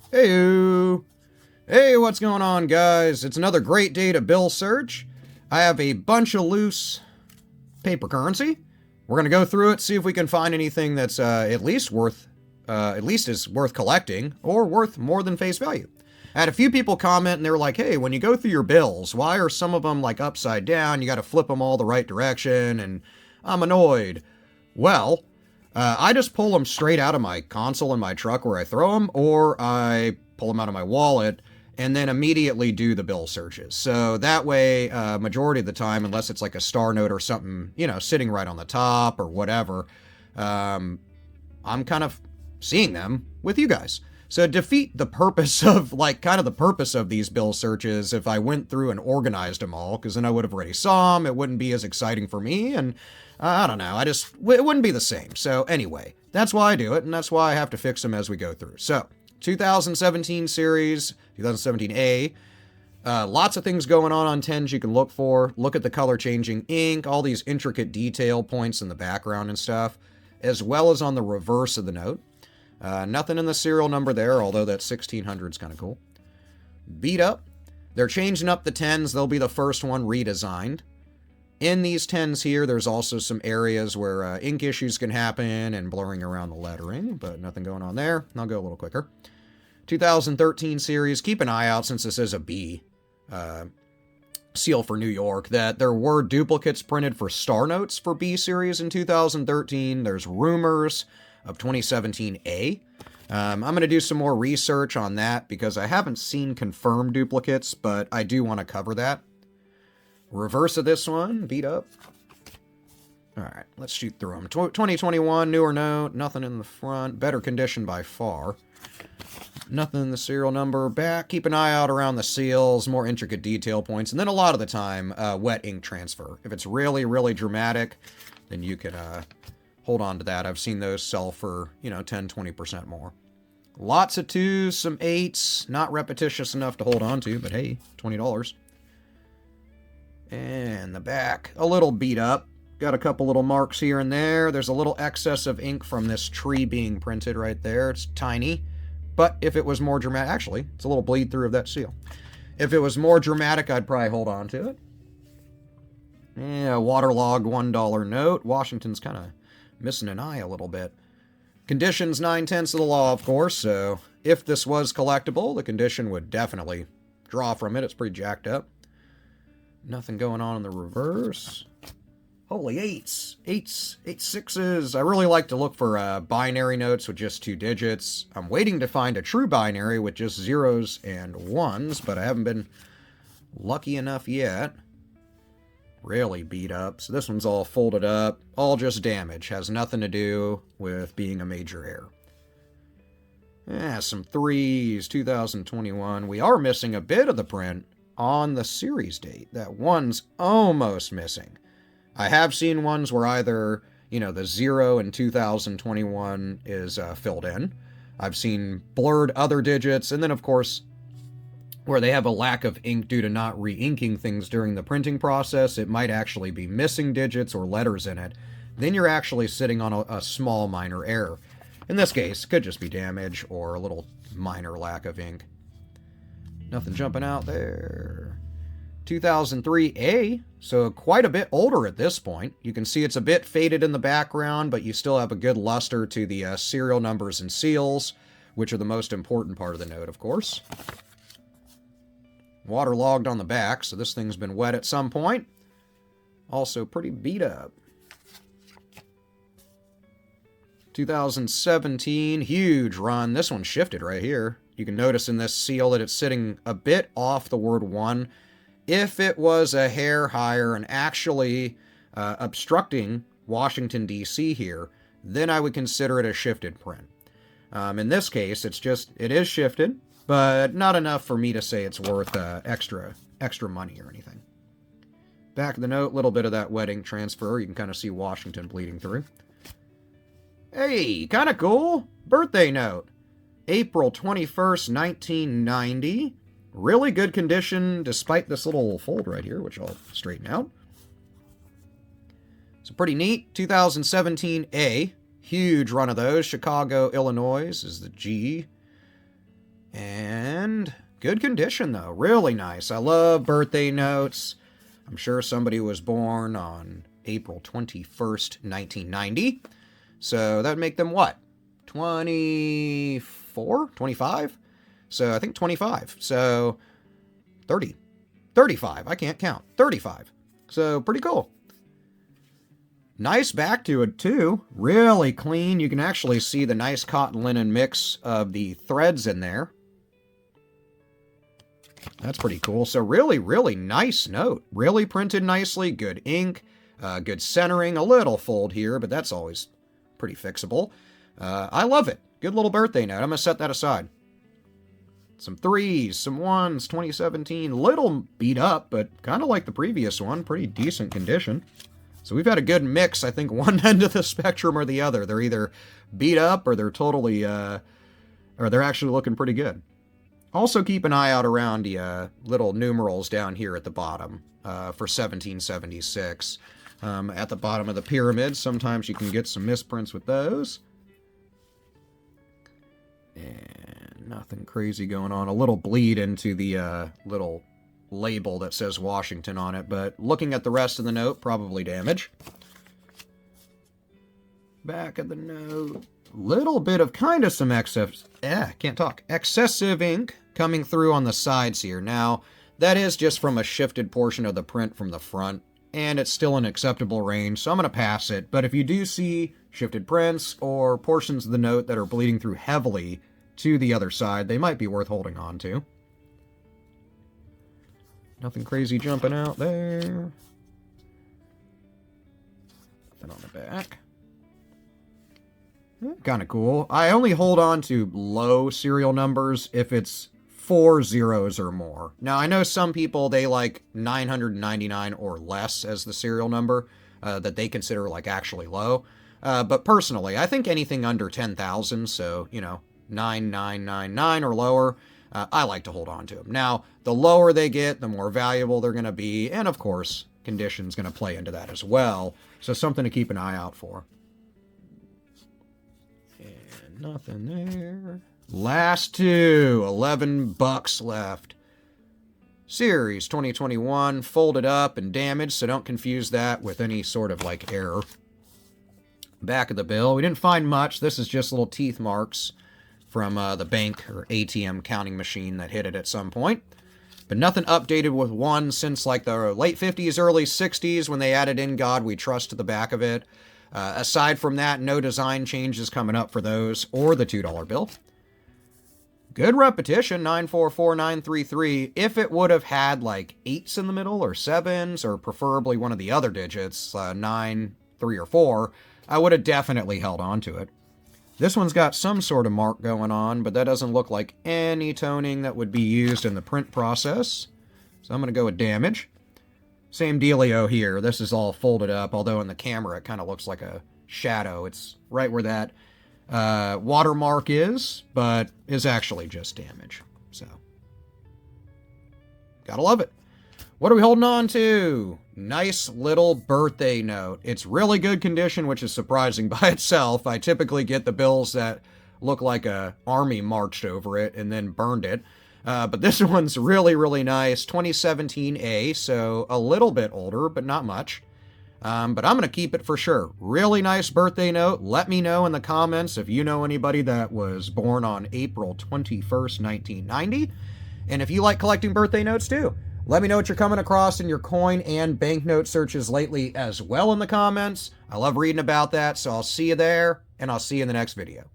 Hey, hey, what's going on, guys? It's another great day to bill search. I have a bunch of loose paper currency. We're gonna go through it, see if we can find anything that's at least is worth collecting or worth more than face value. I had a few people comment and they were like, "Hey, when you go through your bills, why are some of them like upside down? You got to flip them all the right direction." And I'm annoyed. Well, I just pull them straight out of my console in my truck where I throw them, or I pull them out of my wallet and then immediately do the bill searches. So that way, majority of the time, unless it's like a star note or something, sitting right on the top or whatever, I'm kind of seeing them with you guys. So defeat the purpose of, the purpose of these bill searches if I went through and organized them all, because then I would have already saw them. It wouldn't be as exciting for me, and I don't know. It wouldn't be the same. So anyway, that's why I do it, and that's why I have to fix them as we go through. So 2017 series, 2017A. Lots of things going on 10s you can look for. Look at the color changing ink, all these intricate detail points in the background and stuff, as well as on the reverse of the note. Nothing in the serial number there, although that 1600 is kind of cool. Beat up. They're changing up the 10s. They'll be the first one redesigned. In these 10s here, there's also some areas where ink issues can happen and blurring around the lettering, but nothing going on there. I'll go a little quicker. 2013 series, keep an eye out since this is a B seal for New York, that there were duplicates printed for star notes for B series in 2013. There's rumors of 2017A. I'm going to do some more research on that because I haven't seen confirmed duplicates, but I do want to cover that. Reverse of this one, beat up. All right, let's shoot through them. 2021, newer note, nothing in the front, better condition by far. Nothing in the serial number. Back, keep an eye out around the seals, more intricate detail points, and then a lot of the time, wet ink transfer. If it's really, really dramatic, then you can hold on to that. I've seen those sell for, 10, 20% more. Lots of 2s, some 8s, not repetitious enough to hold on to, but hey, $20. And the back, a little beat up. Got a couple little marks here and there. There's a little excess of ink from this tree being printed right there. It's tiny. But if it was more dramatic, actually, it's a little bleed through of that seal. If it was more dramatic, I'd probably hold on to it. Yeah, waterlogged $1 note. Washington's kind of missing an eye a little bit. Conditions 9/10 of the law, of course, so if this was collectible, the condition would definitely draw from it. It's pretty jacked up. Nothing going on in the reverse. Holy 8s. 8s. 8 6s. I really like to look for binary notes with just 2 digits. I'm waiting to find a true binary with just 0s and 1s, but I haven't been lucky enough yet. Really beat up. So this one's all folded up. All just damage. Has nothing to do with being a major error. Yeah, some 3s. 2021. We are missing a bit of the print on the series date. That one's almost missing. I have seen ones where either, the 0 in 2021 is filled in. I've seen blurred other digits, and then, of course, where they have a lack of ink due to not re-inking things during the printing process, it might actually be missing digits or letters in it. Then you're actually sitting on a small minor error. In this case, it could just be damage or a little minor lack of ink. Nothing jumping out there. 2003A, so quite a bit older at this point. You can see it's a bit faded in the background, but you still have a good luster to the serial numbers and seals, which are the most important part of the note, of course. Waterlogged on the back, so this thing's been wet at some point. Also pretty beat up. 2017, huge run. This one shifted right here. You can notice in this seal that it's sitting a bit off the word 1. If it was a hair higher and actually obstructing Washington, D.C. here, then I would consider it a shifted print. In this case, it is shifted, but not enough for me to say it's worth extra money or anything. Back of the note, a little bit of that wet ink transfer. You can kind of see Washington bleeding through. Hey, kind of cool. Birthday note. April 21st, 1990. Really good condition, despite this little fold right here, which I'll straighten out. So pretty neat. 2017A. Huge run of those. Chicago, Illinois is the G. Good condition, though. Really nice. I love birthday notes. I'm sure somebody was born on April 21st, 1990. So that would make them what? 24? 25? So I think 25. So 30. 35. I can't count. 35. So pretty cool. Nice back to it, too. Really clean. You can actually see the nice cotton linen mix of the threads in there. That's pretty cool. So really, really nice note. Really printed nicely. Good ink. Good centering. A little fold here, but that's always pretty fixable. I love it. Good little birthday note. I'm going to set that aside. Some 3s, some 1s, 2017. Little beat up, but kind of like the previous one. Pretty decent condition. So we've had a good mix, I think, one end of the spectrum or the other. They're either beat up or they're totally, or they're actually looking pretty good. Also keep an eye out around the little numerals down here at the bottom for 1776. At the bottom of the pyramid, sometimes you can get some misprints with those. And nothing crazy going on. A little bleed into the little label that says Washington on it, but looking at the rest of the note, probably damage. Back of the note, little bit of kind of some excessive ink coming through on the sides here. Now, that is just from a shifted portion of the print from the front, and it's still an acceptable range, so I'm going to pass it. But if you do see shifted prints or portions of the note that are bleeding through heavily to the other side, they might be worth holding on to. Nothing crazy jumping out there. Nothing on the back. Kind of cool. I only hold on to low serial numbers if it's 4 zeros or more. Now, I know some people, they like 999 or less as the serial number that they consider like actually low. But personally, I think anything under 10,000, so, 9999 or lower, I like to hold on to them. Now, the lower they get, the more valuable they're going to be. And of course, condition's going to play into that as well. So something to keep an eye out for. And nothing there. Last two. $11 left. Series 2021, folded up and damaged, so don't confuse that with any sort of like error. Back of the bill. We didn't find much. This is just little teeth marks from the bank or ATM counting machine that hit it at some point. But nothing updated with one since like the late 50s, early 60s when they added In God We Trust to the back of it. Aside from that, no design changes coming up for those or the $2 bill. Good repetition, 944933. If it would have had like 8s in the middle or 7s or preferably one of the other digits, 9, 3, or 4, I would have definitely held on to it. This one's got some sort of mark going on, but that doesn't look like any toning that would be used in the print process. So I'm going to go with damage. Same dealio here. This is all folded up, although in the camera it kind of looks like a shadow. It's right where that watermark is, but is actually just damage. So, gotta love it. What are we holding on to? Nice little birthday note. It's really good condition, which is surprising by itself. I typically get the bills that look like a army marched over it and then burned it. But this one's really, really nice. 2017A, so a little bit older, but not much. But I'm going to keep it for sure. Really nice birthday note. Let me know in the comments if you know anybody that was born on April 21st, 1990. And if you like collecting birthday notes too. Let me know what you're coming across in your coin and banknote searches lately as well in the comments. I love reading about that, so I'll see you there, and I'll see you in the next video.